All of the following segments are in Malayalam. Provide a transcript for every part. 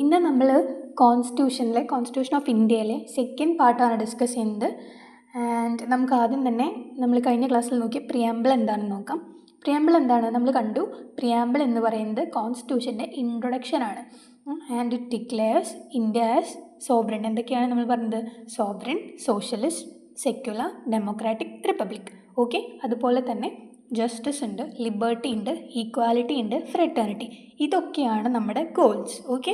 ഇന്ന് നമ്മൾ കോൺസ്റ്റിറ്റ്യൂഷൻ ഓഫ് ഇന്ത്യയിലെ സെക്കൻഡ് പാർട്ടാണ് ഡിസ്കസ് ചെയ്യുന്നത്. ആൻഡ് നമുക്ക് ആദ്യം തന്നെ നമ്മൾ കഴിഞ്ഞ ക്ലാസ്സിൽ നോക്കിയ പ്രിയാമ്പിൾ എന്താണെന്ന് നോക്കാം. പ്രിയാമ്പിൾ എന്താണ് നമ്മൾ കണ്ടു. പ്രിയാമ്പിൾ എന്ന് പറയുന്നത് കോൺസ്റ്റിറ്റ്യൂഷൻ്റെ ഇൻട്രൊഡക്ഷനാണ്. And it declares India as sovereign. എന്തൊക്കെയാണ് നമ്മൾ പറഞ്ഞത്? Sovereign, socialist, secular, democratic, republic. Okay, അതുപോലെ തന്നെ ജസ്റ്റിസ് ഉണ്ട്, ലിബർട്ടി ഉണ്ട്, ഈക്വാലിറ്റി ഉണ്ട്, ഫ്രെറ്റേണിറ്റി. ഇതൊക്കെയാണ് നമ്മുടെ ഗോൾസ്. ഓക്കെ,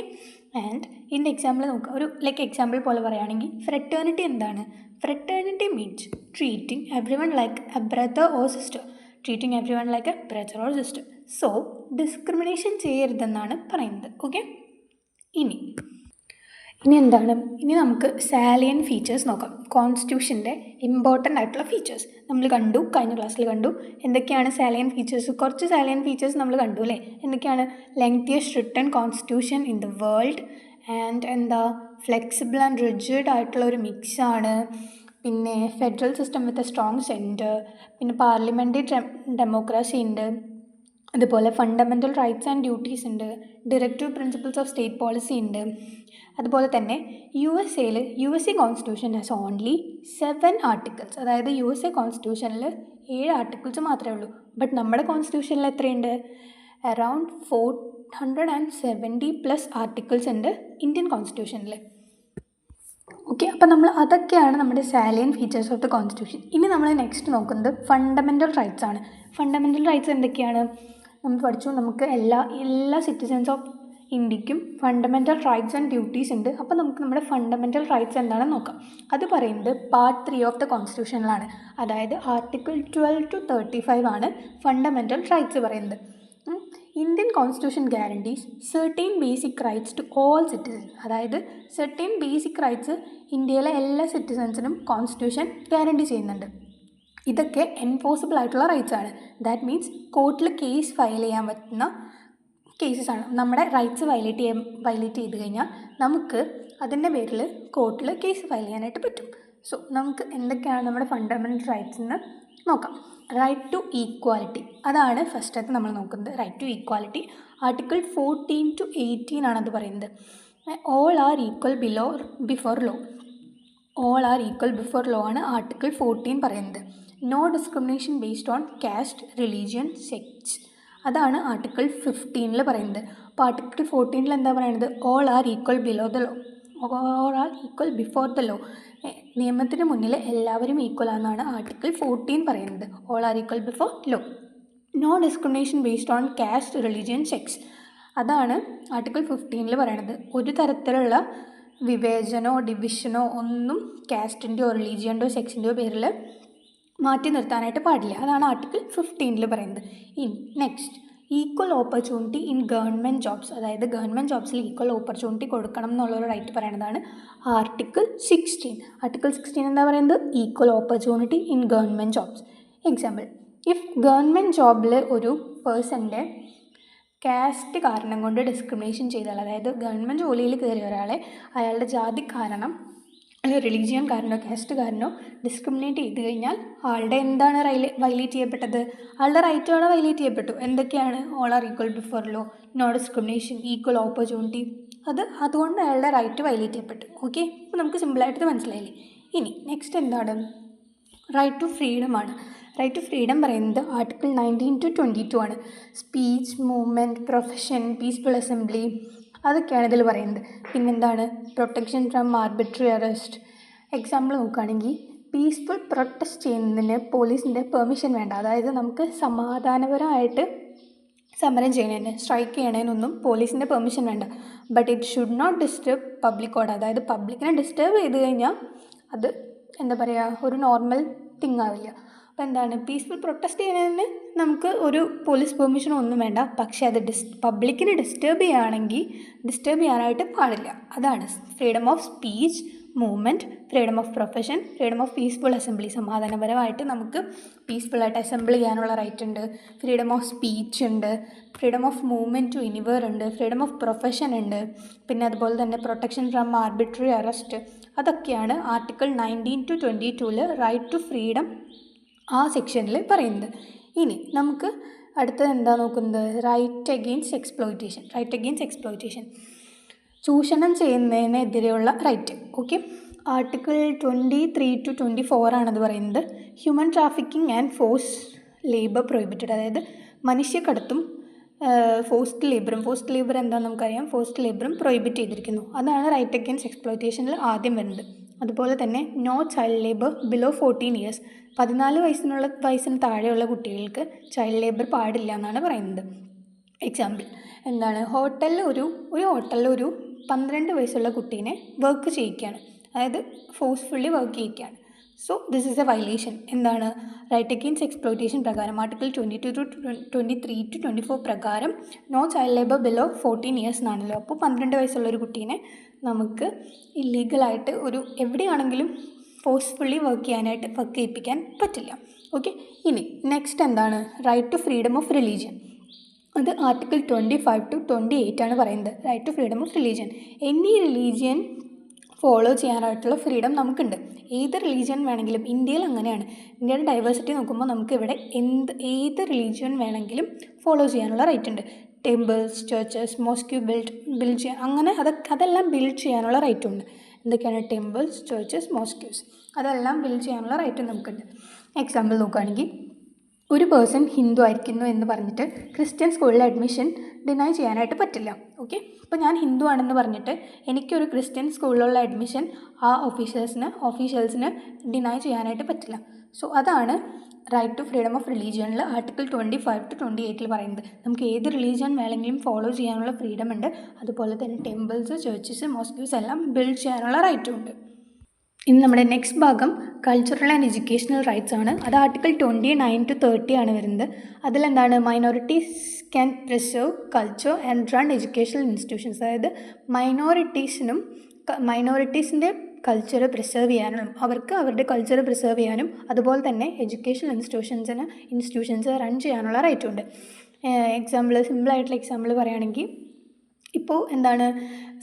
ആൻഡ് ഇതിൻ്റെ എക്സാമ്പിൾ നോക്കുക. ഒരു എക്സാമ്പിൾ പോലെ പറയുകയാണെങ്കിൽ ഫ്രെറ്റേണിറ്റി എന്താണ്? Fraternity means treating everyone like a brother or sister. Treating everyone like a brother or sister. So discrimination ചെയ്യരുതെന്നാണ് പറയുന്നത്. ഓക്കെ, ഇനി എന്താണ്? ഇനി നമുക്ക് സാലിയൻ ഫീച്ചേഴ്സ് നോക്കാം. കോൺസ്റ്റിറ്റ്യൂഷൻ്റെ ഇമ്പോർട്ടൻ്റ് ആയിട്ടുള്ള ഫീച്ചേഴ്സ് നമ്മൾ കണ്ടു, കഴിഞ്ഞ ക്ലാസ്സിൽ കണ്ടു. എന്തൊക്കെയാണ് സാലിയൻ ഫീച്ചേഴ്സ്? കുറച്ച് സാലിയൻ ഫീച്ചേഴ്സ് നമ്മൾ കണ്ടു അല്ലേ? എന്തൊക്കെയാണ്? Lengthiest written constitution in the world, and flexible and rigid ആയിട്ടുള്ള ഒരു മിക്സാണ്. പിന്നെ federal system with a strong centre, പിന്നെ പാർലമെൻ്ററി ഡെമോക്രസി ഉണ്ട്, അതുപോലെ ഫണ്ടമെൻ്റൽ റൈറ്റ്സ് ആൻഡ് ഡ്യൂട്ടീസ് ഉണ്ട്, directive principles of state policy ഉണ്ട്. അതുപോലെ തന്നെ U S A constitution has only 7 articles. അതായത് USA കോൺസ്റ്റിറ്റ്യൂഷനിൽ 7 ആർട്ടിക്കിൾസ് മാത്രമേ ഉള്ളൂ. ബട്ട് നമ്മുടെ കോൺസ്റ്റിറ്റ്യൂഷനിൽ എത്രയുണ്ട്? അറൗണ്ട് 470+ ആർട്ടിക്കിൾസ് ഉണ്ട് ഇന്ത്യൻ കോൺസ്റ്റിറ്റ്യൂഷനിൽ. ഓക്കെ, അപ്പോൾ അതൊക്കെയാണ് നമ്മുടെ salient features of the constitution. ഇനി നമ്മൾ നെക്സ്റ്റ് നോക്കുന്നത് ഫണ്ടമെൻ്റൽ റൈറ്റ്സ് ആണ്. ഫണ്ടമെൻ്റൽ റൈറ്റ്സ് എന്തൊക്കെയാണ്? നമ്മൾ പഠിച്ചു. നമുക്ക് എല്ലാ സിറ്റിസൺസ് ഓഫ് ഇന്ത്യക്കും ഫണ്ടമെൻ്റൽ റൈറ്റ്സ് ആൻഡ് ഡ്യൂട്ടീസ് ഉണ്ട്. അപ്പോൾ നമുക്ക് നമ്മുടെ ഫണ്ടമെൻ്റൽ റൈറ്റ്സ് എന്താണെന്ന് നോക്കാം. അത് പറയുന്നത് പാർട്ട് 3 ഓഫ് ദ കോൺസ്റ്റിറ്റ്യൂഷനിലാണ്. അതായത് ആർട്ടിക്കിൾ 12 to 35 ആണ് ഫണ്ടമെൻ്റൽ റൈറ്റ്സ് പറയുന്നത്. Indian constitution guarantees certain basic rights to all citizens. അതായത് സെർട്ടൈൻ ബേസിക് റൈറ്റ്സ് ഇന്ത്യയിലെ എല്ലാ സിറ്റിസൺസിനും കോൺസ്റ്റിറ്റ്യൂഷൻ ഗ്യാരണ്ടി ചെയ്യുന്നുണ്ട്. ഇതൊക്കെ എൻഫോഴ്സിബിൾ ആയിട്ടുള്ള റൈറ്റ്സ് ആണ്. ദാറ്റ് മീൻസ് കോർട്ടിൽ കേസ് ഫയൽ ചെയ്യാൻ പറ്റുന്ന കേസസ് ആണ്. നമ്മുടെ റൈറ്റ്സ് വയലേറ്റ് ചെയ്ത് കഴിഞ്ഞാൽ നമുക്ക് അതിൻ്റെ പേരിൽ കോർട്ടിൽ കേസ് ഫയൽ ചെയ്യാനായിട്ട് പറ്റും. സോ നമുക്ക് എന്തൊക്കെയാണ് നമ്മുടെ ഫണ്ടമെൻ്റൽ റൈറ്റ്സ് എന്ന് നോക്കാം. റൈറ്റ് ടു ഈക്വാലിറ്റി, അതാണ് ഫസ്റ്റത്തെ നമ്മൾ നോക്കുന്നത്. Right to equality article 14 to 18 ആണത് പറയുന്നത്. All are equal before law. All are equal before law ആണ് ആർട്ടിക്കിൾ 14 പറയുന്നത്. No discrimination based on caste, religion, sex. അതാണ് ആർട്ടിക്കിൾ 15 പറയുന്നത്. അപ്പോൾ ആർട്ടിക്കിൾ 14 എന്താ പറയുന്നത്? All are equal before the law. നിയമത്തിന് മുന്നിൽ എല്ലാവരും ഈക്വൽ ആണെന്നാണ് ആർട്ടിക്കിൾ 14 പറയുന്നത്. All are equal before law. No discrimination based on caste, religion, sex. അതാണ് ആർട്ടിക്കിൾ 15 പറയുന്നത്. ഒരു തരത്തിലുള്ള വിവേചനോ ഡിവിഷനോ ഒന്നും കാസ്റ്റിൻ്റെയോ റിലീജിയൻ്റെയോ സെക്സിൻ്റെയോ പേരിൽ മാറ്റി നിർത്താനായിട്ട് പാടില്ല. അതാണ് ആർട്ടിക്കിൾ 15 പറയുന്നത്. ഇനി next equal opportunity in government jobs. അതായത് ഗവൺമെൻറ് ജോബ്സിൽ ഈക്വൽ ഓപ്പർച്യൂണിറ്റി കൊടുക്കണം എന്നുള്ളൊരു റൈറ്റ് പറയുന്നതാണ് ആർട്ടിക്കിൾ 16. ആർട്ടിക്കിൾ 16 എന്താ പറയുന്നത്? Equal opportunity in government jobs. Example, if government ജോബിൽ ഒരു പേഴ്സൻ്റെ കാസ്റ്റ് കാരണം കൊണ്ട് ഡിസ്ക്രിമിനേഷൻ ചെയ്താൽ, അതായത് ഗവൺമെൻറ് ജോലിയിൽ കയറിയ ഒരാളെ അയാളുടെ ജാതി കാരണം അല്ലെങ്കിൽ റിലീജിയൻ കാരണോ കാസ്റ്റ് കാരണോ ഡിസ്ക്രിമിനേറ്റ് ചെയ്ത് കഴിഞ്ഞാൽ ആളുടെ എന്താണ് വയലേറ്റ് ചെയ്യപ്പെട്ടത്? ആളുടെ റൈറ്റുകളെ വയലേറ്റ് ചെയ്യപ്പെട്ടു. എന്തൊക്കെയാണ്? All are equal before law, no discrimination, equal opportunity. അതുകൊണ്ട് അയാളുടെ റൈറ്റ് വയലേറ്റ് ചെയ്യപ്പെട്ടു. ഓക്കെ, അപ്പോൾ നമുക്ക് സിമ്പിളായിട്ട് മനസ്സിലായില്ലേ? ഇനി നെക്സ്റ്റ് എന്താണ്? റൈറ്റ് ടു ഫ്രീഡം ആണ്. റൈറ്റ് ടു ഫ്രീഡം പറയുന്നത് ആർട്ടിക്കിൾ 19 to 22 ആണ്. Speech, movement, profession, peaceful assembly, അതൊക്കെയാണ് ഇതിൽ പറയുന്നത്. പിന്നെന്താണ്? Protection from arbitrary arrest. Example നോക്കുകയാണെങ്കിൽ പീസ്ഫുൾ പ്രൊട്ടസ്റ്റ് ചെയ്യുന്നതിന് പോലീസിൻ്റെ പെർമിഷൻ വേണ്ട. അതായത് നമുക്ക് സമാധാനപരമായിട്ട് സമരം ചെയ്യണതിന്, സ്ട്രൈക്ക് ചെയ്യണതിനൊന്നും പോലീസിൻ്റെ പെർമിഷൻ വേണ്ട. But it should not disturb public order. അതായത് പബ്ലിക്കിനെ ഡിസ്റ്റർബ് ചെയ്ത് കഴിഞ്ഞാൽ അത് എന്താ പറയുക, ഒരു നോർമൽ തിങ് ആവില്ല. അപ്പോൾ എന്താണ്? പീസ്ഫുൾ പ്രൊട്ടസ്റ്റ് ചെയ്യുന്നതിന് നമുക്ക് ഒരു പോലീസ് പെർമിഷനോ ഒന്നും വേണ്ട. പക്ഷേ അത് പബ്ലിക്കിനെ ഡിസ്റ്റർബ് ചെയ്യാനായിട്ട് പാടില്ല. അതാണ് freedom of speech, movement, freedom of profession, freedom of peaceful assembly. സമാധാനപരമായിട്ട് നമുക്ക് പീസ്ഫുള്ളായിട്ട് അസംബിൾ ചെയ്യാനുള്ള റൈറ്റ് ഉണ്ട്. ഫ്രീഡം ഓഫ് സ്പീച്ച് ഉണ്ട്, freedom of movement to anywhere ഉണ്ട്, ഫ്രീഡം ഓഫ് പ്രൊഫഷൻ ഉണ്ട്. പിന്നെ അതുപോലെ തന്നെ പ്രൊട്ടക്ഷൻ ഫ്രം ആർബിട്രറി അറസ്റ്റ്. അതൊക്കെയാണ് article 19 to 22 right to freedom ആ സെക്ഷനിൽ പറയുന്നത്. ഇനി നമുക്ക് അടുത്തത് എന്താ നോക്കുന്നത്? Right against exploitation. ചൂഷണം ചെയ്യുന്നതിനെതിരെയുള്ള റൈറ്റ്. ഓക്കെ, ആർട്ടിക്കിൾ 23 to 24 ആണത് പറയുന്നത്. Human trafficking and force labour prohibited, അതായത് മനുഷ്യക്കടത്തും ഫോഴ്സ്ഡ് ലേബർ എന്താണെന്ന് നമുക്കറിയാം. ഫോഴ്സ്ഡ് ലേബറും പ്രൊഹിബിറ്റ് ചെയ്തിരിക്കുന്നു. അതാണ് റൈറ്റ് അഗെയിൻസ്റ്റ് എക്സ്പ്ലോയിറ്റേഷനിൽ ആദ്യം വരുന്നത്. അതുപോലെ തന്നെ no child labour below 14 years, 14 വയസ്സിന് താഴെയുള്ള കുട്ടികൾക്ക് ചൈൽഡ് ലേബർ പാടില്ല എന്നാണ് പറയുന്നത്. എക്സാമ്പിൾ എന്താണ്, ഒരു ഹോട്ടലിൽ ഒരു 12 വയസ്സുള്ള കുട്ടീനെ വർക്ക് ചെയ്യിക്കുകയാണ്, അതായത് ഫോഴ്സ്ഫുള്ളി വർക്ക് ചെയ്യിക്കുകയാണ്. So this is a violation. എന്താണ്, റൈറ്റ് അഗെയിൻസ്റ്റ് എക്സ്പ്ലോയിറ്റേഷൻ പ്രകാരം ആർട്ടിക്കിൾ 22 to 23 to 24 പ്രകാരം no child labour below 14 years എന്നാണല്ലോ. അപ്പോൾ 12 വയസ്സുള്ള ഒരു കുട്ടീനെ നമുക്ക് ഇല്ലീഗലായിട്ട് എവിടെയാണെങ്കിലും ഫോഴ്സ്ഫുള്ളി വർക്ക് ചെയ്യിപ്പിക്കാൻ പറ്റില്ല. ഓക്കെ, ഇനി നെക്സ്റ്റ് എന്താണ്, right to freedom of religion. അത് ആർട്ടിക്കിൾ 25 to 28 ആണ് പറയുന്നത്. Right to freedom of religion, any religion follow ചെയ്യാനായിട്ടുള്ള ഫ്രീഡം നമുക്കുണ്ട്. ഏത് റിലീജിയൻ വേണമെങ്കിലും, ഇന്ത്യയിൽ അങ്ങനെയാണ്. ഇന്ത്യയുടെ ഡൈവേഴ്സിറ്റി നോക്കുമ്പോൾ നമുക്കിവിടെ ഏത് റിലീജിയൻ വേണമെങ്കിലും ഫോളോ ചെയ്യാനുള്ള റൈറ്റ് ഉണ്ട്. ടെമ്പിൾസ്, ചർച്ചസ്, മോസ്ക്യൂ ബിൽഡ് ചെയ്യാൻ, അങ്ങനെ അതെല്ലാം ബിൽഡ് ചെയ്യാനുള്ള റൈറ്റും ഉണ്ട്. എന്തൊക്കെയാണ് ടെമ്പിൾസ്, ചർച്ചസ്, മോസ്ക്യൂസ്, അതെല്ലാം ബിൽഡ് ചെയ്യാനുള്ള റൈറ്റ് നമുക്കുണ്ട്. എക്സാമ്പിൾ നോക്കുകയാണെങ്കിൽ, ഒരു പേഴ്സൺ ഹിന്ദു ആയിരിക്കുന്നു എന്ന് പറഞ്ഞിട്ട് ക്രിസ്ത്യൻ സ്കൂളിൽ അഡ്മിഷൻ ഡിനൈ ചെയ്യാനായിട്ട് പറ്റില്ല. ഓക്കെ, അപ്പോൾ ഞാൻ ഹിന്ദു ആണെന്ന് പറഞ്ഞിട്ട് എനിക്കൊരു ക്രിസ്ത്യൻ സ്കൂളിലുള്ള അഡ്മിഷൻ ആ ഓഫീഷ്യൽസിന് ഡിനൈ ചെയ്യാനായിട്ട് പറ്റില്ല. സോ അതാണ് റൈറ്റ് ടു ഫ്രീഡം ഓഫ് റിലീജിയനിൽ ആർട്ടിക്കിൾ 25 to 28 പറയുന്നത്. നമുക്ക് ഏത് റിലീജിയൻ വേണമെങ്കിലും ഫോളോ ചെയ്യാനുള്ള ഫ്രീഡം ഉണ്ട്. അതുപോലെ തന്നെ ടെമ്പിൾസ്, ചർച്ചസ്, മോസ്ക്യൂസ് എല്ലാം ബിൽഡ് ചെയ്യാനുള്ള റൈറ്റും ഉണ്ട്. ഇനി നമ്മുടെ നെക്സ്റ്റ് ഭാഗം കൾച്ചറൽ ആൻഡ് എഡ്യൂക്കേഷണൽ റൈറ്റ്സ് ആണ്. അത് ആർട്ടിക്കിൾ 29 to 30 ആണ് വരുന്നത്. അതിലെന്താണ്, minorities can preserve culture and run educational institutions, അതായത് മൈനോറിറ്റീസിൻ്റെ കൾച്ചർ പ്രിസർവ് ചെയ്യാനും അവർക്ക് അവരുടെ കൾച്ചർ പ്രിസർവ് ചെയ്യാനും അതുപോലെ തന്നെ എഡ്യൂക്കേഷണൽ ഇൻസ്റ്റിറ്റ്യൂഷൻസ് റൺ ചെയ്യാനുള്ള റൈറ്റും ഉണ്ട്. സിമ്പിളായിട്ടുള്ള എക്സാമ്പിൾ പറയുകയാണെങ്കിൽ, ഇപ്പോൾ എന്താണ്,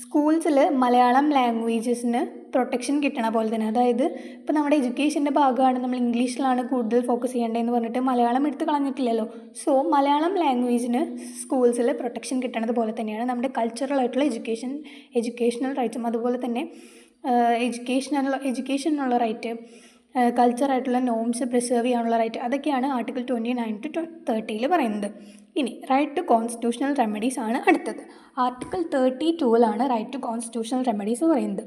സ്കൂൾസിൽ മലയാളം ലാംഗ്വേജസിന് പ്രൊട്ടക്ഷൻ കിട്ടണ പോലെ തന്നെ, അതായത് ഇപ്പോൾ നമ്മുടെ എഡ്യൂക്കേഷൻ്റെ ഭാഗമാണ് നമ്മൾ ഇംഗ്ലീഷിലാണ് കൂടുതൽ ഫോക്കസ് ചെയ്യേണ്ടതെന്ന് പറഞ്ഞിട്ട് മലയാളം എടുത്ത് കളഞ്ഞിട്ടില്ലല്ലോ. സോ മലയാളം ലാംഗ്വേജിന് സ്കൂൾസിൽ പ്രൊട്ടക്ഷൻ കിട്ടണത് പോലെ തന്നെയാണ് നമ്മുടെ കൾച്ചറലായിട്ടുള്ള എഡ്യൂക്കേഷണൽ റൈറ്റ്സും. അതുപോലെ തന്നെ എഡ്യൂക്കേഷനുള്ള റൈറ്റ്, കൾച്ചറായിട്ടുള്ള നോംസ് പ്രിസർവ് ചെയ്യാനുള്ള റൈറ്റ്, അതൊക്കെയാണ് ആർട്ടിക്കിൾ 29 to 30 പറയുന്നത്. ഇനി റൈറ്റ് ടു കോൺസ്റ്റിറ്റ്യൂഷണൽ റെമഡീസ് ആണ് അടുത്തത്. Article 32 right to constitutional remedies പറയുന്നത്.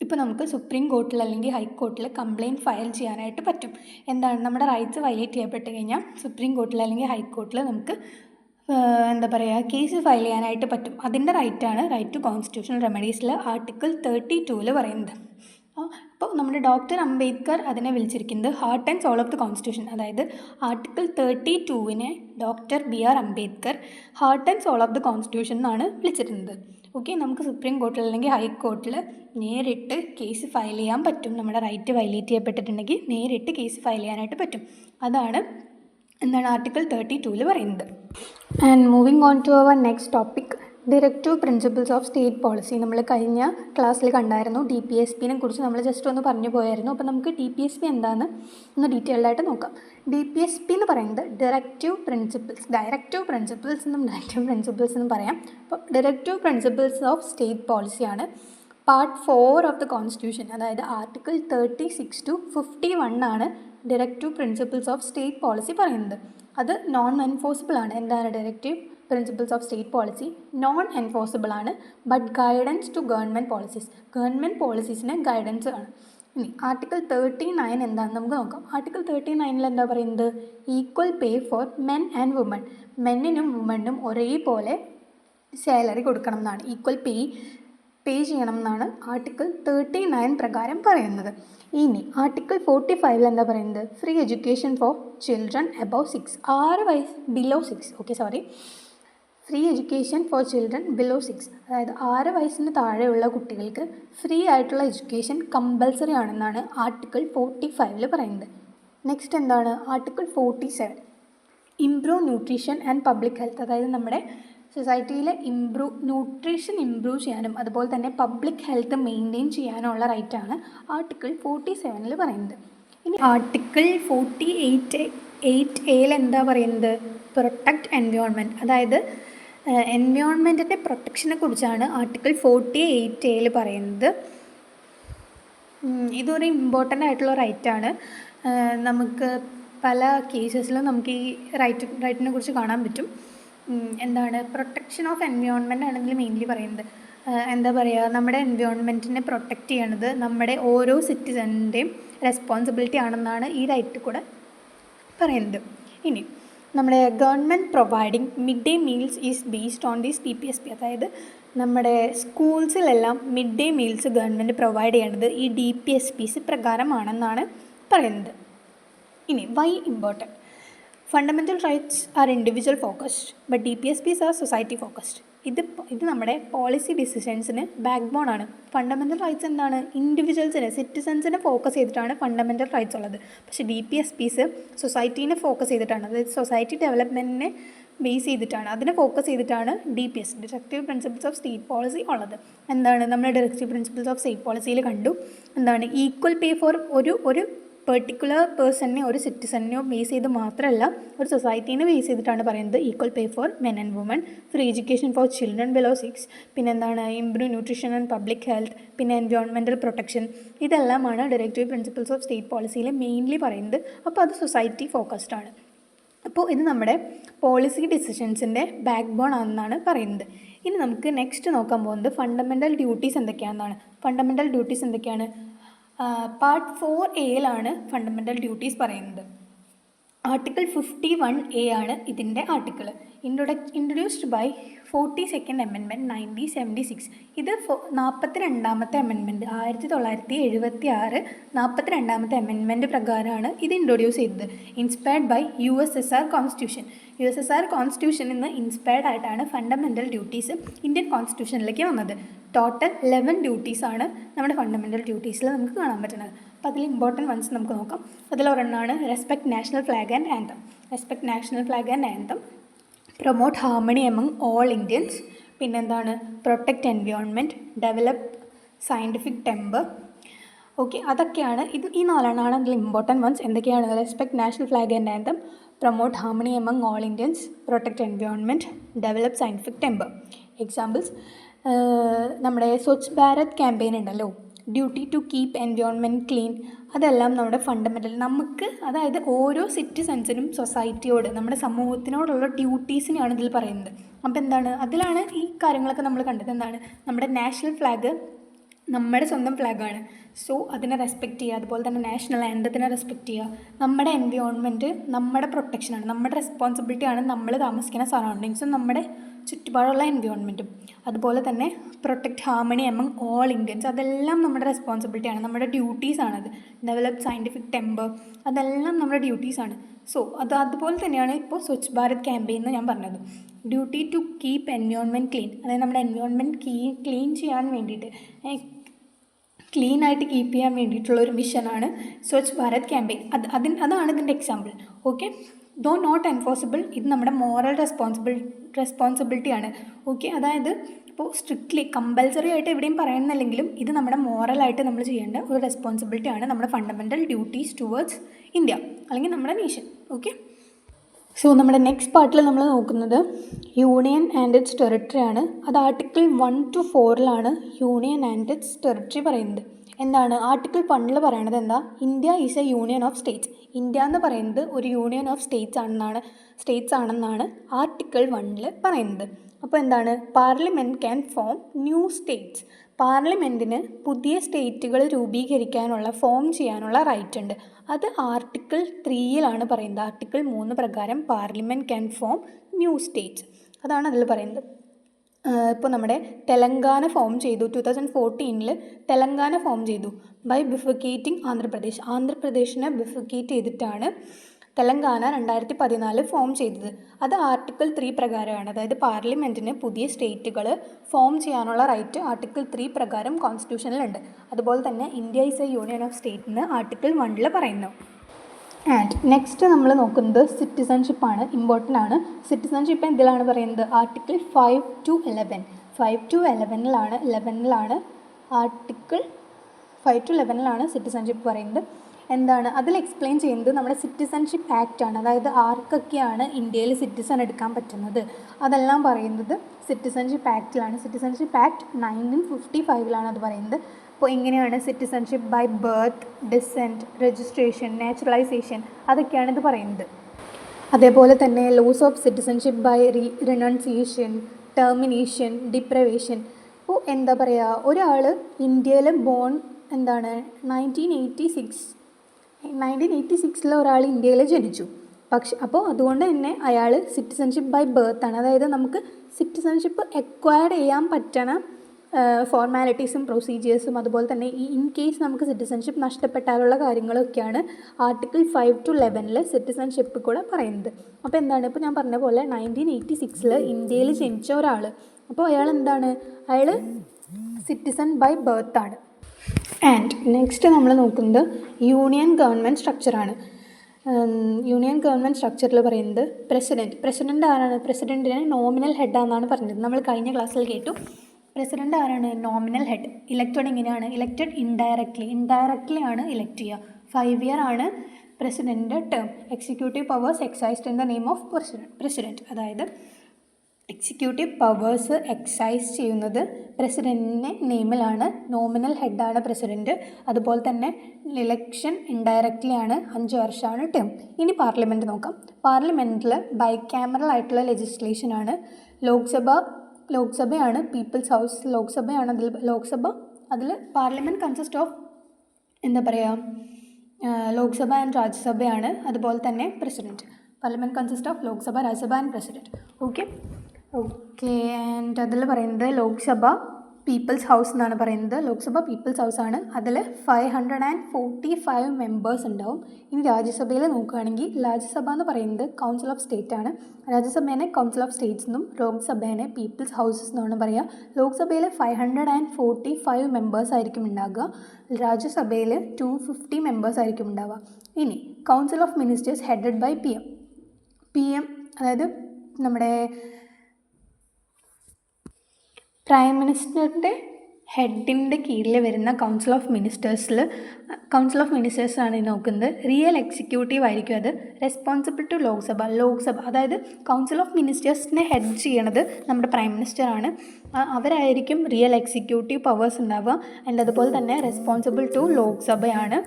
ഇപ്പോൾ നമുക്ക് സുപ്രീം കോർട്ടിൽ അല്ലെങ്കിൽ ഹൈക്കോർട്ടിൽ കംപ്ലയിൻറ്റ് ഫയൽ ചെയ്യാനായിട്ട് പറ്റും. എന്താണ്, നമ്മുടെ റൈറ്റ്സ് വയലേറ്റ് ചെയ്യപ്പെട്ട് കഴിഞ്ഞാൽ സുപ്രീം കോർട്ടിൽ അല്ലെങ്കിൽ ഹൈക്കോർട്ടിൽ നമുക്ക് കേസ് ഫയൽ ചെയ്യാനായിട്ട് പറ്റും. അതിൻ്റെ റൈറ്റാണ് റൈറ്റ് ടു കോൺസ്റ്റിറ്റ്യൂഷണൽ റെമഡീസിൽ ആർട്ടിക്കിൾ 32 പറയുന്നത്. അപ്പോൾ നമ്മുടെ ഡോക്ടർ അംബേദ്കർ അതിനെ വിളിച്ചിരിക്കുന്നത് heart and soul of the constitution. അതായത് article 32 doctor BR Ambedkar heart and soul of the constitution എന്നാണ് വിളിച്ചിരുന്നത്. ഓക്കെ, നമുക്ക് സുപ്രീം കോർട്ടിൽ അല്ലെങ്കിൽ ഹൈക്കോർട്ടിൽ നേരിട്ട് കേസ് ഫയൽ ചെയ്യാൻ പറ്റും. നമ്മുടെ റൈറ്റ് വയലേറ്റ് ചെയ്യപ്പെട്ടിട്ടുണ്ടെങ്കിൽ നേരിട്ട് കേസ് ഫയൽ ചെയ്യാനായിട്ട് പറ്റും. അതാണ് ആർട്ടിക്കിൾ 32 പറയുന്നത്. And moving on to our next topic, directive principles of state policy. നമ്മൾ കഴിഞ്ഞ ക്ലാസ്സിൽ കണ്ടായിരുന്നു. DPSPനെ കുറിച്ച് നമ്മൾ ജസ്റ്റ് ഒന്ന് പറഞ്ഞു പോയായിരുന്നു. അപ്പോൾ നമുക്ക് DPSP എന്താണെന്ന് ഒന്ന് ഡീറ്റെയിൽഡായിട്ട് നോക്കാം. DPSP എന്ന് പറയുന്നത് ഡയറക്റ്റീവ് പ്രിൻസിപ്പിൾസ് എന്നും പറയാം. അപ്പോൾ ഡയറക്റ്റീവ് പ്രിൻസിപ്പിൾസ് ഓഫ് സ്റ്റേറ്റ് പോളിസിയാണ്. പാർട്ട് 4 ഓഫ് ദ കോൺസ്റ്റിറ്റ്യൂഷൻ, അതായത് article 36 to 51 directive principles of state policy പറയുന്നത്. അത് നോൺ എൻഫോഴ്സിബിൾ ആണ്. എന്താണ് directive principles of state policy? Non enforceable ആണ്, ബട്ട് ഗൈഡൻസ് ടു ഗവൺമെൻറ് പോളിസീസിന് ഗൈഡൻസ് ആണ്. ഇനി ആർട്ടിക്കിൾ 39 എന്താണെന്ന് നമുക്ക് നോക്കാം. ആർട്ടിക്കിൾ 39 എന്താ പറയുന്നത്? Equal pay for men and women, മെന്നിനും വുമണിനും ഒരേപോലെ സാലറി കൊടുക്കണം എന്നാണ്, ഈക്വൽ പേ ചെയ്യണം എന്നാണ് ആർട്ടിക്കിൾ 39 പ്രകാരം പറയുന്നത്. ഇനി ആർട്ടിക്കിൾ 45 എന്താ പറയുന്നത്? Free education for children above 6, free education for children below 6, അതായത് 6 വയസ്സിന് താഴെയുള്ള കുട്ടികൾക്ക് ഫ്രീ ആയിട്ടുള്ള എഡ്യൂക്കേഷൻ കമ്പൽസറി ആണെന്നാണ് ആർട്ടിക്കിൾ 45 പറയുന്നത്. നെക്സ്റ്റ് എന്താണ്? Article 47, improve nutrition and public health, അതായത് നമ്മുടെ സൊസൈറ്റിയിലെ ന്യൂട്രീഷൻ ഇംപ്രൂവ് ചെയ്യാനും അതുപോലെ തന്നെ പബ്ലിക് ഹെൽത്ത് മെയിൻറ്റെയിൻ ചെയ്യാനുള്ള റൈറ്റാണ് ആർട്ടിക്കിൾ 47 പറയുന്നത്. ഇനി ആർട്ടിക്കിൾ 48A എന്താ പറയുന്നത്? പ്രൊട്ടക്റ്റ് എൻവയോൺമെൻറ്റ്, അതായത് എൻവയോൺമെൻറ്റിൻ്റെ പ്രൊട്ടക്ഷനെ കുറിച്ചാണ് ആർട്ടിക്കിൾ 48A പറയുന്നത്. ഇതൊരു ഇമ്പോർട്ടൻ്റ് ആയിട്ടുള്ള റൈറ്റാണ്. നമുക്ക് പല കേസസിലും നമുക്ക് ഈ റൈറ്റിനെ കുറിച്ച് കാണാൻ പറ്റും. എന്താണ് പ്രൊട്ടക്ഷൻ ഓഫ് എൻവയോൺമെൻറ്റ് ആണെങ്കിൽ മെയിൻലി പറയുന്നത് എന്താ പറയുക, നമ്മുടെ എൻവയോൺമെൻറ്റിനെ പ്രൊട്ടക്റ്റ് ചെയ്യണത് നമ്മുടെ ഓരോ സിറ്റിസണിൻ്റെയും റെസ്പോൺസിബിലിറ്റി ആണെന്നാണ് ഈ റൈറ്റ് കൂടെ പറയുന്നത്. ഇനി നമ്മുടെ government providing mid day meals is based on these DPSP, അതായത് നമ്മുടെ സ്കൂൾസിലെല്ലാം mid day meals government provide ചെയ്യേണ്ടത് ഈ DPSPs പ്രകാരമാണെന്നാണ് പറയുന്നത്. ഇനി why important? Fundamental rights are individual focused but DPSPs are society focused. ഇത് നമ്മുടെ പോളിസി ഡിസിഷൻസിന് ബാക്ക് ബോൺ ആണ്. ഫണ്ടമെൻ്റൽ റൈറ്റ്സ് എന്താണ്? ഇൻഡിവിജ്വൽസിനെ, സിറ്റിസൺസിനെ ഫോക്കസ് ചെയ്തിട്ടാണ് ഫണ്ടമെൻ്റൽ റൈറ്റ്സ് ഉള്ളത്. പക്ഷേ DPSPs സൊസൈറ്റീനെ ഫോക്കസ് ചെയ്തിട്ടാണ്, അതായത് സൊസൈറ്റി ഡെവലപ്മെൻറ്റിനെ ബേസ് ചെയ്തിട്ടാണ്, അതിനെ ഫോക്കസ് ചെയ്തിട്ടാണ് DPS, directive principles of state policy ഉള്ളത്. എന്താണ് നമ്മൾ ഡിറക്റ്റീവ് പ്രിൻസിപ്പിൾസ് ഓഫ് സ്റ്റേറ്റ് പോളിസിയിൽ കണ്ടു, എന്താണ് ഈക്വൽ പേ ഫോർ ഒരു പെർട്ടിക്കുലർ പേഴ്സണിനെ, ഒരു സിറ്റിസണിനെയോ ബേസ് ചെയ്ത് മാത്രമല്ല, ഒരു സൊസൈറ്റീനെ ബേസ് ചെയ്തിട്ടാണ് പറയുന്നത് equal pay for men and women, free education for children below 6, പിന്നെ എന്താണ് improve nutrition and public health, പിന്നെ എൻവയോൺമെൻറ്റൽ പ്രൊട്ടക്ഷൻ. ഇതെല്ലാമാണ് ഡയറക്റ്റീവ് പ്രിൻസിപ്പിൾസ് ഓഫ് സ്റ്റേറ്റ് പോളിസിയിൽ മെയിൻലി പറയുന്നത്. അപ്പോൾ അത് സൊസൈറ്റി ഫോക്കസ്ഡ് ആണ്. അപ്പോൾ ഇത് നമ്മുടെ പോളിസി ഡിസിഷൻസിൻ്റെ ബാക്ക് ബോൺ ആണെന്നാണ് പറയുന്നത്. ഇനി നമുക്ക് നെക്സ്റ്റ് നോക്കാൻ പോകുന്നത് ഫണ്ടമെൻ്റൽ ഡ്യൂട്ടീസ് എന്തൊക്കെയാണെന്നാണ്. ഫണ്ടമെൻ്റൽ ഡ്യൂട്ടീസ് എന്തൊക്കെയാണ്? പാർട്ട് 4A ഫണ്ടമെൻ്റൽ ഡ്യൂട്ടീസ് പറയുന്നത്. ആർട്ടിക്കിൾ 51A ആണ് ഇതിൻ്റെ article. Introduced by 42nd Amendment 1976. ഇത് 42ാമത്തെ അമെൻമെൻറ്റ്, 1976 42ാമത്തെ അമെൻമെൻറ്റ് പ്രകാരമാണ് ഇത് ഇൻട്രൊഡ്യൂസ് ചെയ്തത്. Inspired by USSR constitution. USSR കോൺസ്റ്റിറ്റ്യൂഷനിൽ നിന്ന് ഇൻസ്പയർഡ് ആയിട്ടാണ് ഫണ്ടമെൻ്റൽ ഡ്യൂട്ടീസ് ഇന്ത്യൻ കോൺസ്റ്റിറ്റ്യൂഷനിലേക്ക് വന്നത്. ടോട്ടൽ 11 ഡ്യൂട്ടീസാണ് നമ്മുടെ ഫണ്ടമെൻ്റൽ ഡ്യൂട്ടീസിൽ നമുക്ക് കാണാൻ പറ്റുന്നത്. അപ്പോൾ അതിൽ ഇമ്പോർട്ടൻറ്റ് വൺസ് നമുക്ക് നോക്കാം. അതിലൊരെണ്ണമാണ് respect national flag and anthem. Respect national flag and anthem, promote harmony among all Indians, പിന്നെന്താണ് protect environment, develop scientific temper. Okay, അതൊക്കെയാണ് ഈ 4 അതിൽ ഇമ്പോർട്ടൻറ്റ് വൺസ്. എന്തൊക്കെയാണ്? Respect national flag and anthem, promote harmony among all Indians, protect environment, develop scientific temper. Examples നമ്മുടെ സ്വച്ഛ് ഭാരത് ക്യാമ്പയിൻ ഉണ്ടല്ലോ, duty to keep environment clean, അതെല്ലാം നമ്മുടെ ഫണ്ടമെൻ്റൽ, നമുക്ക് അതായത് ഓരോ സിറ്റിസൺസിനും സൊസൈറ്റിയോട്, നമ്മുടെ സമൂഹത്തിനോടുള്ള ഡ്യൂട്ടീസിനെയാണ് ഇതിൽ പറയുന്നത്. അപ്പോൾ എന്താണ് അതിലാണ് ഈ കാര്യങ്ങളൊക്കെ നമ്മൾ കണ്ടത്. എന്താണ് നമ്മുടെ നാഷണൽ ഫ്ലാഗ് നമ്മുടെ സ്വന്തം ഫ്ലാഗാണ്. സോ അതിനെ റെസ്പെക്റ്റ് ചെയ്യുക, അതുപോലെ തന്നെ നാഷണൽ ആന്തത്തിനെ റെസ്പെക്റ്റ് ചെയ്യുക. നമ്മുടെ എൻവയോൺമെൻറ്റ് നമ്മുടെ പ്രൊട്ടക്ഷനാണ്, നമ്മുടെ റെസ്പോൺസിബിലിറ്റിയാണ് നമ്മൾ താമസിക്കുന്ന സറൗണ്ടിങ്സും നമ്മുടെ ചുറ്റുപാടുള്ള എൻവയോൺമെൻറ്റും. അതുപോലെ തന്നെ protect harmony among all Indians, അതെല്ലാം നമ്മുടെ റെസ്പോൺസിബിലിറ്റിയാണ്, നമ്മുടെ ഡ്യൂട്ടീസാണത്. ഡെവലപ്പ് സയൻറ്റിഫിക് ടെമ്പർ, അതെല്ലാം നമ്മുടെ ഡ്യൂട്ടീസാണ്. സോ അതുപോലെ തന്നെയാണ് ഇപ്പോൾ സ്വച്ഛ് ഭാരത് ക്യാമ്പയിൻ എന്ന് ഞാൻ പറഞ്ഞത്. Duty to keep environment clean, അതായത് നമ്മുടെ എൻവയോൺമെൻറ്റ് ക്ലീൻ ചെയ്യാൻ വേണ്ടിയിട്ട്, ക്ലീനായിട്ട് കീപ്പ് ചെയ്യാൻ വേണ്ടിയിട്ടുള്ളൊരു മിഷനാണ് സ്വച്ഛ് ഭാരത് ക്യാമ്പയിൻ. അതാണ് ഇതിൻ്റെ example. Okay, though not enforceable, ഇത് നമ്മുടെ മോറൽ റെസ്പോൺസിബിലിറ്റിയാണ്. ഓക്കെ, അതായത് ഇപ്പോൾ സ്ട്രിക്ട്ലി കമ്പൽസറി ആയിട്ട് എവിടെയും പറയുന്നില്ലെങ്കിലും ഇത് നമ്മുടെ മോറലായിട്ട് നമ്മൾ ചെയ്യേണ്ട ഒരു റെസ്പോൺസിബിലിറ്റിയാണ്, നമ്മുടെ ഫണ്ടമെൻ്റൽ ഡ്യൂട്ടീസ് ടുവേർഡ്സ് ഇന്ത്യ അല്ലെങ്കിൽ നമ്മുടെ നേഷൻ. ഓക്കെ, സോ നമ്മുടെ നെക്സ്റ്റ് പാർട്ടിൽ നമ്മൾ നോക്കുന്നത് യൂണിയൻ ആൻഡ് ഇറ്റ്സ് ടെറിട്ടറി ആണ്. അത് article 1 to 4 union and its territory പറയുന്നത്. എന്താണ് ആർട്ടിക്കിൾ 1 പറയണത്? എന്താ? India is a union of states. India എന്ന് പറയുന്നത് ഒരു യൂണിയൻ ഓഫ് സ്റ്റേറ്റ്സ് ആണെന്നാണ് ആർട്ടിക്കിൾ 1 പറയുന്നത്. അപ്പോൾ എന്താണ്? Parliament can form new states. പാർലമെൻറ്റിന് പുതിയ സ്റ്റേറ്റുകൾ ഫോം ചെയ്യാനുള്ള റൈറ്റ് ഉണ്ട്. അത് ആർട്ടിക്കിൾ 3 പറയുന്നത്. ആർട്ടിക്കിൾ 3 പ്രകാരം parliament can form new States, അതാണ് അതിൽ പറയുന്നത്. ഇപ്പോൾ നമ്മുടെ തെലങ്കാന ഫോം ചെയ്തു 2014 തെലങ്കാന ഫോം ചെയ്തു ബൈ ബിഫിക്കേറ്റിംഗ് ആന്ധ്രാപ്രദേശ്. ആന്ധ്രാപ്രദേശിനെ ബിഫിക്കേറ്റ് ചെയ്തിട്ടാണ് തെലങ്കാന 2014 ഫോം ചെയ്തത്. അത് ആർട്ടിക്കിൾ 3 പ്രകാരമാണ്. അതായത് പാർലമെൻറ്റിന് പുതിയ സ്റ്റേറ്റുകൾ ഫോം ചെയ്യാനുള്ള റൈറ്റ് ആർട്ടിക്കിൾ 3 പ്രകാരം കോൺസ്റ്റിറ്റ്യൂഷനിലുണ്ട്. അതുപോലെ തന്നെ India is a union of state എന്ന് ആർട്ടിക്കിൾ 1 പറയുന്നു. ആൻഡ് നെക്സ്റ്റ് നമ്മൾ നോക്കുന്നത് സിറ്റിസൺഷിപ്പാണ്. ഇമ്പോർട്ടൻ്റ് ആണ്. സിറ്റിസൺഷിപ്പ് എന്തിലാണ് പറയുന്നത്? Article 5 to 11. 5 to 11 article 5 to 11 citizenship പറയുന്നത്. എന്താണ് അതിൽ എക്സ്പ്ലെയിൻ ചെയ്യുന്നത് നമ്മുടെ സിറ്റിസൺഷിപ്പ് ആക്റ്റ് ആണ്. അതായത് ആർക്കൊക്കെയാണ് ഇന്ത്യയിൽ സിറ്റിസൺ എടുക്കാൻ പറ്റുന്നത് അതെല്ലാം പറയുന്നത് സിറ്റിസൺഷിപ്പ് ആക്റ്റിലാണ്. സിറ്റിസൺഷിപ്പ് ആക്ട് 1955 അത് പറയുന്നത്. അപ്പോൾ എങ്ങനെയാണ് citizenship by birth, descent, registration, naturalisation അതൊക്കെയാണ് ഇത് പറയുന്നത്. അതേപോലെ തന്നെ loss of citizenship by renunciation, termination, deprivation. അപ്പോൾ എന്താ പറയുക, ഒരാൾ ഇന്ത്യയിൽ ബോൺ 1986 ഒരാൾ ഇന്ത്യയിൽ ജനിച്ചു. പക്ഷെ അപ്പോൾ അതുകൊണ്ട് തന്നെ അയാൾ സിറ്റിസൺഷിപ്പ് ബൈ ബർത്താണ്. അതായത് നമുക്ക് സിറ്റിസൺഷിപ്പ് അക്വയർ ചെയ്യാൻ പറ്റണ ഫോർമാലിറ്റീസും പ്രൊസീജിയേഴ്സും അതുപോലെ തന്നെ ഇൻ കേസ് നമുക്ക് സിറ്റിസൺഷിപ്പ് നഷ്ടപ്പെട്ടാലുള്ള കാര്യങ്ങളൊക്കെയാണ് ആർട്ടിക്കിൾ 5 to 11 സിറ്റിസൺഷിപ്പ് കൂടെ പറയുന്നത്. അപ്പോൾ എന്താണ്, ഇപ്പോൾ ഞാൻ പറഞ്ഞ പോലെ 1986 ഇന്ത്യയിൽ ജനിച്ച ഒരാൾ, അപ്പോൾ അയാൾ സിറ്റിസൺ ബൈ ബർത്താണ്. ആൻഡ് നെക്സ്റ്റ് നമ്മൾ നോക്കുന്നത് യൂണിയൻ ഗവൺമെൻറ് സ്ട്രക്ചറാണ്. യൂണിയൻ ഗവൺമെൻറ് സ്ട്രക്ചറിൽ പറയുന്നത് പ്രസിഡൻറ്റ് ആരാണ്? പ്രസിഡൻറ്റിനെ നോമിനൽ ഹെഡാണെന്നാണ് പറഞ്ഞത്. നമ്മൾ കഴിഞ്ഞ ക്ലാസ്സിൽ കേട്ടു. പ്രസിഡൻ്റ് ആരാണ്? Nominal head. ഇലക്റ്റഡ് എങ്ങനെയാണ്? ഇലക്റ്റഡ് ഇൻഡയറക്ട്ലി ആണ് ഇലക്ട് ചെയ്യുക. 5 year ആണ് പ്രസിഡൻറ്റിൻ്റെ term. Executive powers exercised in the name of president. അതായത് എക്സിക്യൂട്ടീവ് പവേഴ്സ് എക്സൈസ് ചെയ്യുന്നത് പ്രസിഡൻറ്റിൻ്റെ നെയിമിലാണ്. Nominal ഹെഡാണ് president. അതുപോലെ തന്നെ ഇലക്ഷൻ ഇൻഡയറക്റ്റ്ലി ആണ്. 5 വർഷമാണ് ടേം. ഇനി പാർലമെൻറ്റ് നോക്കാം. പാർലമെൻറ്റിൽ ബൈക്യാമറൽ ആയിട്ടുള്ള ലെജിസ്ലേഷനാണ്. ലോക്സഭയാണ് പീപ്പിൾസ് ഹൗസ്. അതിൽ parliament consist of Lok Sabha and രാജ്യസഭയാണ്. അതുപോലെ തന്നെ president. Parliament consist of Lok Sabha, Rajya Sabha and president. Okay and അതിൽ പറയുന്നത് ലോക്സഭ പീപ്പിൾസ് ഹൗസ് എന്നാണ് പറയുന്നത്. ലോക്സഭ പീപ്പിൾസ് ഹൗസാണ്. അതിൽ 545 മെമ്പേഴ്സ് ഉണ്ടാവും. ഇനി രാജ്യസഭയിൽ നോക്കുകയാണെങ്കിൽ രാജ്യസഭ എന്ന് പറയുന്നത് കൗൺസിൽ ഓഫ് സ്റ്റേറ്റ് ആണ്. രാജ്യസഭേനെ കൗൺസിൽ ഓഫ് സ്റ്റേറ്റ്സ് എന്നും ലോക്സഭേനെ പീപ്പിൾസ് ഹൗസസ് എന്നാണ് പറയുക. ലോക്സഭയിൽ 545 മെമ്പേഴ്സ് ആയിരിക്കും ഉണ്ടാകുക. രാജ്യസഭയിൽ 250 മെമ്പേഴ്സ് ആയിരിക്കും ഉണ്ടാവുക. ഇനി council of ministers headed by PM അതായത് നമ്മുടെ പ്രൈം മിനിസ്റ്ററിൻ്റെ ഹെഡിൻ്റെ കീഴിൽ വരുന്ന കൗൺസിൽ ഓഫ് മിനിസ്റ്റേഴ്സാണ് നോക്കുന്നത്. റിയൽ എക്സിക്യൂട്ടീവ് ആയിരിക്കും അത്. റെസ്പോൺസിബിൾ ടു ലോക്സഭ അതായത് കൗൺസിൽ ഓഫ് മിനിസ്റ്റേഴ്സിനെ ഹെഡ് ചെയ്യണത് നമ്മുടെ പ്രൈം മിനിസ്റ്ററാണ്. അവരായിരിക്കും റിയൽ എക്സിക്യൂട്ടീവ് പവേഴ്സ് ഉണ്ടാവുക. ആൻഡ് അതുപോലെ തന്നെ റെസ്പോൺസിബിൾ ടു ലോക്സഭയാണ്.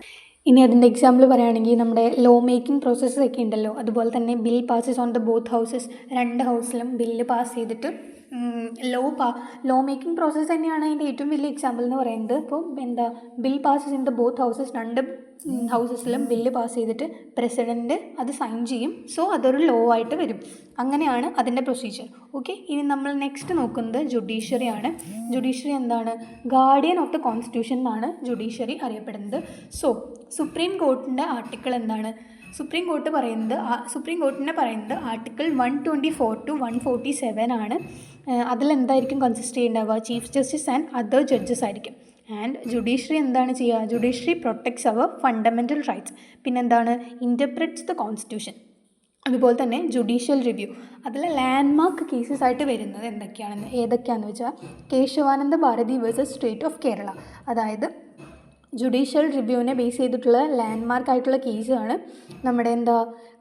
ഇനി അതിൻ്റെ എക്സാമ്പിൾ പറയുകയാണെങ്കിൽ നമ്മുടെ ലോ മേക്കിംഗ് പ്രോസസ്സസ് ഒക്കെ ഉണ്ടല്ലോ. അതുപോലെ തന്നെ bill passes on the both houses. 2 ഹൗസിലും ബില്ല് പാസ് ചെയ്തിട്ട് ലോ മേക്കിംഗ് പ്രോസസ്സ് തന്നെയാണ് അതിൻ്റെ ഏറ്റവും വലിയ എക്സാമ്പിൾ എന്ന് പറയുന്നത്. അപ്പോൾ bill passes in the both houses. 2 ഹൗസസിലും ബില്ല് പാസ് ചെയ്തിട്ട് പ്രസിഡൻറ്റ് അത് സൈൻ ചെയ്യും. സോ അതൊരു ലോ ആയിട്ട് വരും. അങ്ങനെയാണ് അതിൻ്റെ പ്രൊസീജിയർ. ഓക്കെ, ഇനി നമ്മൾ നെക്സ്റ്റ് നോക്കുന്നത് ജുഡീഷ്യറി ആണ്. ജുഡീഷ്യറി എന്താണ്? ഗാർഡിയൻ ഓഫ് ദ കോൺസ്റ്റിറ്റ്യൂഷൻ എന്നാണ് ജുഡീഷ്യറി അറിയപ്പെടുന്നത്. സോ സുപ്രീം കോർട്ടിൻ്റെ ആർട്ടിക്കിൾ എന്താണ്? സുപ്രീം കോർട്ടിനെ പറയുന്നത് ആർട്ടിക്കിൾ 124 to 147 ആണ്. അതിലെന്തായിരിക്കും കൺസിസ്റ്റ് ചെയ്യുന്നുണ്ടാവുക? Chief justice and other judges ആയിരിക്കും. ആൻഡ് ജുഡീഷ്യറി എന്താണ് ചെയ്യുക? ജുഡീഷ്യറി പ്രൊട്ടക്ട്സ് അവർ ഫണ്ടമെൻ്റൽ റൈറ്റ്സ്. പിന്നെന്താണ്? Interprets the constitution. അതുപോലെ തന്നെ ജുഡീഷ്യൽ റിവ്യൂ. അതിൽ ലാൻഡ്മാർക്ക് കേസസ് ആയിട്ട് വരുന്നത് ഏതൊക്കെയാണെന്ന് വെച്ചാൽ Kesavananda Bharati versus state of Kerala. അതായത് ജുഡീഷ്യൽ റിവ്യൂവിനെ ബേസ് ചെയ്തിട്ടുള്ള ലാൻഡ്മാർക്ക് ആയിട്ടുള്ള കേസാണ് നമ്മുടെ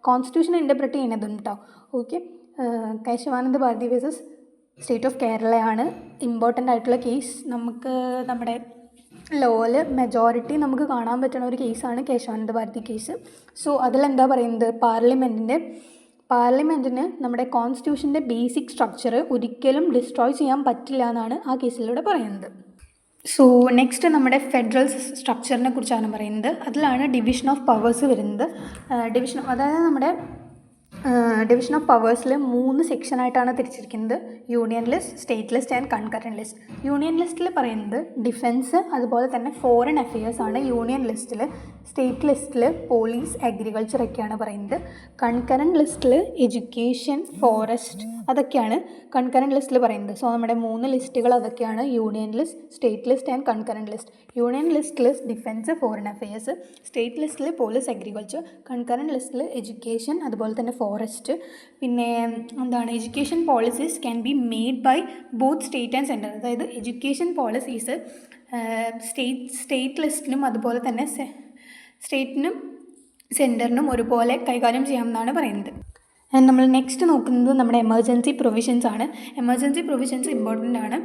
കോൺസ്റ്റിറ്റ്യൂഷൻ ഇൻ്റർപ്രറ്റ് ചെയ്യുന്നത് കേട്ടോ. Okay, Kesavananda Bharati versus state of കേരളയാണ് ഇമ്പോർട്ടൻ്റ് ആയിട്ടുള്ള കേസ്. നമുക്ക് നമ്മുടെ ലോയിൽ മെജോറിറ്റി നമുക്ക് കാണാൻ പറ്റുന്ന ഒരു കേസാണ് കേശവാനന്ദ ഭാരതി കേസ്. സോ അതിലെന്താ പറയുന്നത്? പാർലമെൻറ്റിന് നമ്മുടെ കോൺസ്റ്റിറ്റ്യൂഷൻ്റെ ബേസിക് സ്ട്രക്ചർ ഒരിക്കലും ഡിസ്ട്രോയ് ചെയ്യാൻ പറ്റില്ല എന്നാണ് ആ കേസിലൂടെ പറയുന്നത്. സോ നെക്സ്റ്റ് നമ്മുടെ ഫെഡറൽ സ്ട്രക്ചറിനെ കുറിച്ചാണ് പറയുന്നത്. അതിലാണ് ഡിവിഷൻ ഓഫ് പവേഴ്സ് വരുന്നത്. അതായത് നമ്മുടെ ഡിവിഷൻ ഓഫ് പവേഴ്സിൽ 3 സെക്ഷനായിട്ടാണ് തിരിച്ചിരിക്കുന്നത്. Union list, state list and concurrent list. Union ലിസ്റ്റിൽ പറയുന്നത് ഡിഫൻസ് അതുപോലെ തന്നെ ഫോറിൻ അഫെയേഴ്സ് ആണ് യൂണിയൻ ലിസ്റ്റിൽ. സ്റ്റേറ്റ് ലിസ്റ്റിൽ പോലീസ്, അഗ്രികൾച്ചർ ഒക്കെയാണ് പറയുന്നത്. കൺകറൻറ്റ് ലിസ്റ്റിൽ എഡ്യൂക്കേഷൻ, ഫോറസ്റ്റ് അതൊക്കെയാണ് കൺകറൻറ്റ് ലിസ്റ്റിൽ പറയുന്നത്. സോ നമ്മുടെ 3 ലിസ്റ്റുകൾ അതൊക്കെയാണ്: union list, state list and concurrent list. Union ലിസ്റ്റിൽ ഡിഫൻസ്, ഫോറിൻ അഫെയേഴ്സ്. സ്റ്റേറ്റ് ലിസ്റ്റിൽ പോലീസ്, അഗ്രികൾച്ചർ. കൺകറൻറ്റ് ലിസ്റ്റിൽ എഡ്യൂക്കേഷൻ അതുപോലെ തന്നെ ഫോറസ്റ്റ്. പിന്നെ education policies can be made by both state and central. അതായത് എഡ്യൂക്കേഷൻ പോളിസീസ് സ്റ്റേറ്റ് ലിസ്റ്റിലും അതുപോലെ തന്നെ സ്റ്റേറ്റിനും സെൻറ്ററിനും ഒരുപോലെ കൈകാര്യം ചെയ്യാമെന്നാണ് പറയുന്നത്. ആൻഡ് നമ്മൾ നെക്സ്റ്റ് നോക്കുന്നത് നമ്മുടെ എമർജൻസി പ്രൊവിഷൻസ് ആണ്. എമർജൻസി പ്രൊവിഷൻസ് ഇമ്പോർട്ടൻ്റ് ആണ്.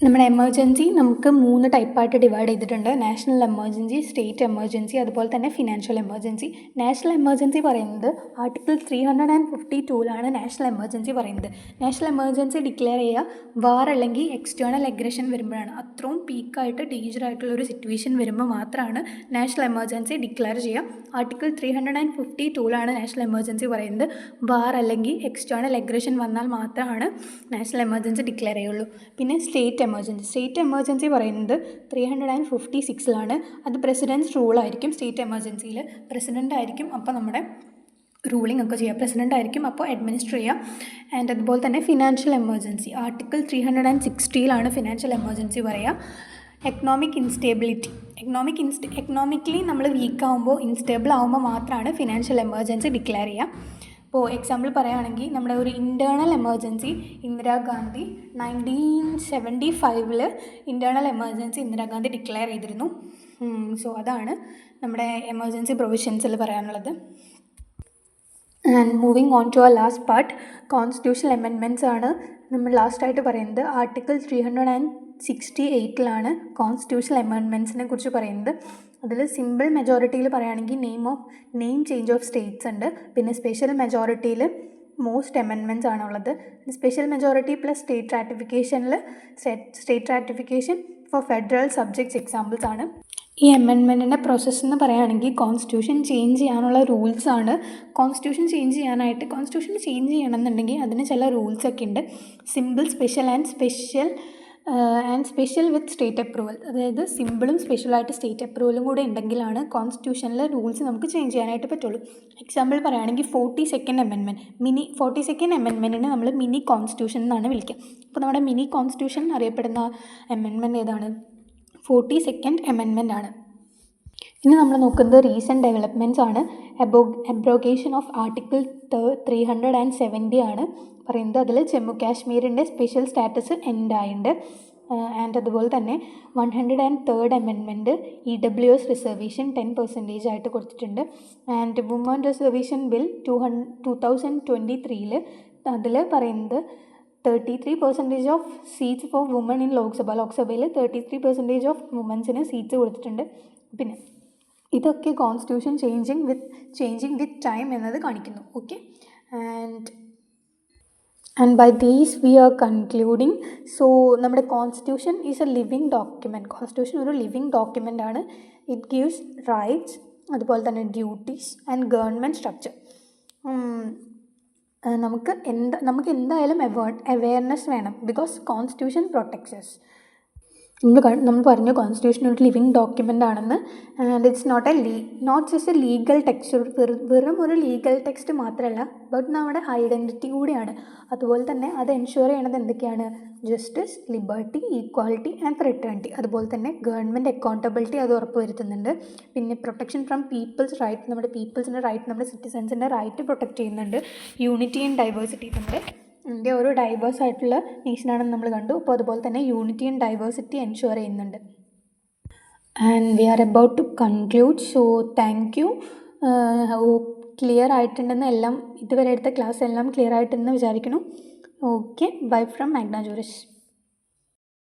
നമ്മുടെ എമർജൻസി നമുക്ക് 3 ടൈപ്പായിട്ട് ഡിവൈഡ് ചെയ്തിട്ടുണ്ട്. നാഷണൽ എമർജൻസി, സ്റ്റേറ്റ് എമർജൻസി, അതുപോലെ തന്നെ ഫിനാൻഷ്യൽ എമർജൻസി. നാഷണൽ എമർജൻസി പറയുന്നത് ആർട്ടിക്കിൾ 352 നാഷണൽ എമർജൻസി പറയുന്നത്. നാഷണൽ എമർജൻസി ഡിക്ലെയർ ചെയ്യുക വാർ അല്ലെങ്കിൽ എക്സ്റ്റേണൽ അഗ്രഷൻ വരുമ്പോഴാണ്. അത്രയും പീക്കായിട്ട് ഡേഞ്ചറായിട്ടുള്ളൊരു സിറ്റുവേഷൻ വരുമ്പോൾ മാത്രമാണ് നാഷണൽ എമർജൻസി ഡിക്ലെയർ ചെയ്യുക. ആർട്ടിക്കിൾ 352 നാഷണൽ എമർജൻസി പറയുന്നത്. വാർ അല്ലെങ്കിൽ എക്സ്റ്റേണൽ അഗ്രഷൻ വന്നാൽ മാത്രമാണ് നാഷണൽ എമർജൻസി ഡിക്ലെയർ ചെയ്യുള്ളൂ. പിന്നെ സ്റ്റേറ്റ് എമർജൻസി പറയുന്നത് 356 അത് പ്രസിഡൻസ് റൂളായിരിക്കും. സ്റ്റേറ്റ് എമർജൻസിയിൽ പ്രസിഡൻ്റ് ആയിരിക്കും അപ്പോൾ നമ്മുടെ റൂളിംഗ് ഒക്കെ ചെയ്യുക, പ്രസിഡൻ്റ് ആയിരിക്കും അപ്പോൾ അഡ്മിനിസ്റ്റർ ചെയ്യുക. ആൻഡ് അതുപോലെ തന്നെ financial emergency article 360 financial emergency പറയുക. എക്കണോമിക് ഇൻസ്റ്റേബിലിറ്റി, എക്കണോമിക്കലി നമ്മൾ വീക്കാവുമ്പോൾ, ഇൻസ്റ്റേബിൾ ആകുമ്പോൾ മാത്രമാണ് ഫിനാൻഷ്യൽ എമർജൻസി ഡിക്ലെയർ ചെയ്യുക. ഇപ്പോൾ എക്സാമ്പിൾ പറയുകയാണെങ്കിൽ നമ്മുടെ ഒരു internal emergency Indira Gandhi 1975 internal emergency Indira Gandhi declare ചെയ്തിരുന്നു. സോ അതാണ് നമ്മുടെ എമർജൻസി പ്രൊവിഷൻസിൽ പറയാനുള്ളത്. ആൻഡ് മൂവിങ് ഓൺ ടു ആ ലാസ്റ്റ് പാർട്ട്, കോൺസ്റ്റിറ്റ്യൂഷണൽ അമെൻമെൻറ്റ്സ് ആണ് നമ്മൾ ലാസ്റ്റായിട്ട് പറയുന്നത്. ആർട്ടിക്കിൾ 368 കോൺസ്റ്റിറ്റ്യൂഷണൽ അമെൻമെൻറ്റ്സിനെ കുറിച്ച് പറയുന്നത്. അതിൽ സിമ്പിൾ മെജോറിറ്റിയിൽ പറയുകയാണെങ്കിൽ നെയിം ചേഞ്ച് ഓഫ് സ്റ്റേറ്റ്സ് ഉണ്ട്. പിന്നെ സ്പെഷ്യൽ മെജോറിറ്റിയിൽ മോസ്റ്റ് അമെൻമെൻറ്റ്സ് ആണുള്ളത്. Special majority plus state ratification for federal subjects examples ആണ്. ഈ അമെൻമെൻറ്റിൻ്റെ പ്രോസസ്സ് എന്ന് പറയുകയാണെങ്കിൽ കോൺസ്റ്റിറ്റ്യൂഷൻ ചേഞ്ച് ചെയ്യാനുള്ള റൂൾസാണ്. കോൺസ്റ്റിറ്റ്യൂഷൻ ചേഞ്ച് ചെയ്യണമെന്നുണ്ടെങ്കിൽ അതിന് ചില റൂൾസൊക്കെ ഉണ്ട്. Simple, special and special with state approval. അതായത് സിമ്പിളും സ്പെഷ്യലായിട്ട് സ്റ്റേറ്റ് അപ്രൂവലും കൂടെ ഉണ്ടെങ്കിലാണ് കോൺസ്റ്റിറ്റ്യൂഷനിലെ റൂൾസ് നമുക്ക് ചേഞ്ച് ചെയ്യാനായിട്ട് പറ്റുള്ളൂ. എക്സാമ്പിൾ പറയുകയാണെങ്കിൽ 42nd അമെൻമെൻറ്റിനെ നമ്മൾ മിനി കോൺസ്റ്റിറ്റ്യൂഷൻ എന്നാണ് വിളിക്കുക. അപ്പോൾ നമ്മുടെ മിനി കോൺസ്റ്റിറ്റ്യൂഷൻ അറിയപ്പെടുന്ന അമെൻമെൻറ്റ് ഏതാണ്? 42nd അമെൻമെൻറ്റ് ആണ്. ഇനി നമ്മൾ നോക്കുന്നത് റീസെൻറ്റ് ഡെവലപ്മെൻറ്റ്സ് ആണ്. അബ്രോഗേഷൻ ഓഫ് ആർട്ടിക്കിൾ 370 ആണ് പറയുന്നത്. അതിൽ ജമ്മു കാശ്മീരിൻ്റെ സ്പെഷ്യൽ സ്റ്റാറ്റസ് എൻഡ് ആയിട്ടുണ്ട്. ആൻഡ് അതുപോലെ തന്നെ 103rd അമെൻമെൻറ്റ് EWS റിസർവേഷൻ 10% ആയിട്ട് കൊടുത്തിട്ടുണ്ട്. ആൻഡ് വുമൺ റിസർവേഷൻ ബിൽ 2023 അതിൽ പറയുന്നത് 33% of seats for women in ലോക്സഭയിൽ 33% ഓഫ് വുമൻസിന് സീറ്റ്സ് കൊടുത്തിട്ടുണ്ട്. പിന്നെ ഇതൊക്കെ കോൺസ്റ്റിറ്റ്യൂഷൻ ചേഞ്ചിങ് വിത്ത് ടൈം എന്നത് കാണിക്കുന്നു. Okay, and by these we are concluding. So നമ്മുടെ constitution is a living document. Constitution ഒരു ലിവിങ് ഡോക്യുമെൻ്റ് ആണ്. ഇറ്റ് ഗീവ്സ് റൈറ്റ്സ്, അതുപോലെ തന്നെ ഡ്യൂട്ടീസ് ആൻഡ് ഗവൺമെൻറ് സ്ട്രക്ചർ. നമുക്ക് എന്തായാലും അവെയർനെസ് വേണം, ബിക്കോസ് കോൺസ്റ്റിറ്റ്യൂഷൻ പ്രൊട്ടക്ട്സ് us. നമ്മൾ പറഞ്ഞു കോൺസ്റ്റിറ്റ്യൂഷൻ ഒരു ലിവിങ് ഡോക്യുമെൻ്റ് ആണെന്ന്. And it's not just a legal text, വെറും ഒരു ലീഗൽ ടെക്സ്റ്റ് മാത്രമല്ല, ബട്ട് നമ്മുടെ ഐഡൻറ്റിറ്റി കൂടിയാണ്. അതുപോലെ തന്നെ അത് എൻഷുർ ചെയ്യണത് എന്തൊക്കെയാണ്? Justice, liberty, equality and fraternity. അതുപോലെ തന്നെ ഗവൺമെൻറ് അക്കൗണ്ടബിലിറ്റി അത് ഉറപ്പുവരുത്തുന്നുണ്ട്. പിന്നെ പ്രൊട്ടക്ഷൻ ഫ്രം പീപ്പിൾസ് റൈറ്റ്, നമ്മുടെ പീപ്പിൾസിൻ്റെ റൈറ്റ്, നമ്മുടെ സിറ്റിസൺസിൻ്റെ റൈറ്റ് പ്രൊട്ടക്റ്റ് ചെയ്യുന്നുണ്ട്. യൂണിറ്റി ആൻഡ് ഡൈവേഴ്സിറ്റി, നമ്മുടെ ഇന്ത്യ ഒരു ഡൈവേഴ്സ് ആയിട്ടുള്ള നേഷനാണെന്ന് നമ്മൾ കണ്ടു. അപ്പോൾ അതുപോലെ തന്നെ യൂണിറ്റി ആൻഡ് ഡൈവേഴ്സിറ്റി എൻഷുർ ചെയ്യുന്നുണ്ട്. And we are about to conclude. So thank you. Clear ആയിട്ടുണ്ടെന്ന് എല്ലാം, ഇതുവരെ എടുത്ത ക്ലാസ് എല്ലാം ക്ലിയർ ആയിട്ടുണ്ടെന്ന് വിചാരിക്കുന്നു. Okay, bye from Magna ജൂറിസ്.